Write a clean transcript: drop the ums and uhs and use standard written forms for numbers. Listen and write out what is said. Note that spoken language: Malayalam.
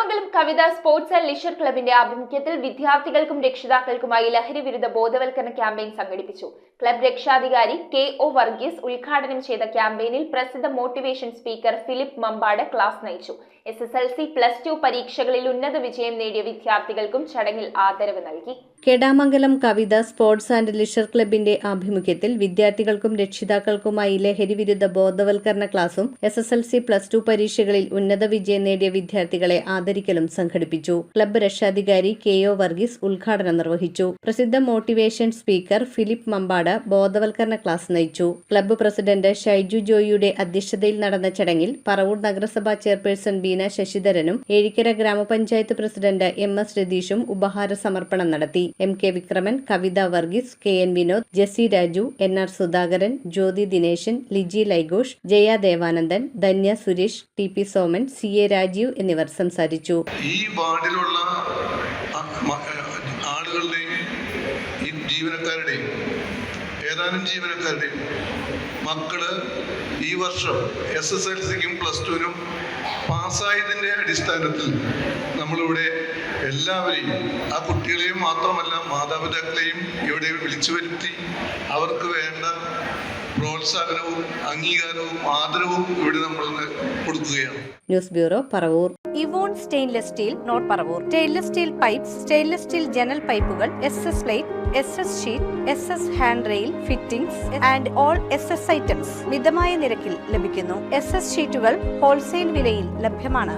Kedamangalam Kavitha sports and leisure ക്ലബിന്റെ ആഭിമുഖ്യത്തിൽ വിദ്യാർത്ഥികൾക്കും രക്ഷിതാക്കൾക്കുമായി ലഹരി വിരുദ്ധ ബോധവൽക്കരണ ക്യാമ്പയിൻ സംഘടിപ്പിച്ചു. ക്ലബ് രക്ഷാധികാരി KO വർഗീസ് ഉദ്ഘാടനം ചെയ്ത ക്യാമ്പയിനിൽ പ്രസിദ്ധ motivation speaker Philip Mampad class നയിച്ചു. SSLC +2 പരീക്ഷകളിൽ ഉന്നത വിജയം നേടിയ വിദ്യാർത്ഥികൾക്കും ചടങ്ങിൽ ആദരവ് നൽകി. കേടാമംഗലം കവിത സ്പോർട്സ് ആൻഡ് ലിഷർ ക്ലബിന്റെ ആഭിമുഖ്യത്തിൽ വിദ്യാർത്ഥികൾക്കും രക്ഷിതാക്കൾക്കുമായി ലഹരി വിരുദ്ധ ബോധവൽക്കരണ ക്ലാസും SSLC +2 പരീക്ഷകളിൽ ഉന്നത വിജയം നേടിയ വിദ്യാർത്ഥികളെ ആദരിക്കലും സംഘടിപ്പിച്ചു. ക്ലബ്ബ് രക്ഷാധികാരി KO വർഗീസ് ഉദ്ഘാടനം നിർവഹിച്ചു. പ്രസിദ്ധ മോട്ടിവേഷൻ സ്പീക്കർ ഫിലിപ്പ് മമ്പാട് ബോധവൽക്കരണ ക്ലാസ് നയിച്ചു. ക്ലബ്ബ് പ്രസിഡന്റ് ഷൈജു ജോയിയുടെ അധ്യക്ഷതയിൽ നടന്ന ചടങ്ങിൽ പറവൂർ നഗരസഭാ ചെയർപേഴ്സൺ ബീന ശശിധരനും ഏഴിക്കര ഗ്രാമപഞ്ചായത്ത് പ്രസിഡന്റ് MS രതീഷും ഉപഹാര സമർപ്പണം നടത്തി. MK വിക്രമൻ, കവിത വർഗീസ്, KN വിനോദ്, ജെസി രാജു, NR സുധാകരൻ, ജ്യോതി ദിനേശൻ, ലിജി ലൈഘോഷ്, ജയ ദേവാനന്ദൻ, ധന്യ സുരേഷ്, TP സോമൻ, CA രാജീവ് എന്നിവർ സംസാരിച്ചു. ഈ വാർഡിലുള്ള ആളുകളുടെയും ഈ ജീവനക്കാരുടെയും ഏതാനും ജീവനക്കാരുടെയും മക്കള് ഈ വർഷം SSLCക്കും +2നും പാസ്സായതിൻ്റെ അടിസ്ഥാനത്തിൽ നമ്മളിവിടെ എല്ലാവരെയും, ആ കുട്ടികളെയും മാത്രമല്ല മാതാപിതാക്കളെയും ഇവിടെ വിളിച്ചു വരുത്തി അവർക്ക് വേണ്ട പ്രോത്സാഹനവും അംഗീകാരവും ആദരവും ഇവിടെ നമ്മൾ കൊടുക്കുകയാണ്. News bureau, Paravur. ഇവോൺ stainless steel, north Paravur. Stainless steel pipes, stainless steel ജനൽ പൈപ്പുകൾ, SS plate, SS sheet, SS hand rail, fittings and all SS items മിതമായ നിരക്കിൽ ലഭിക്കുന്നു. SS ഷീറ്റുകൾ ഹോൾസെയിൽ വിലയിൽ ലഭ്യമാണ്.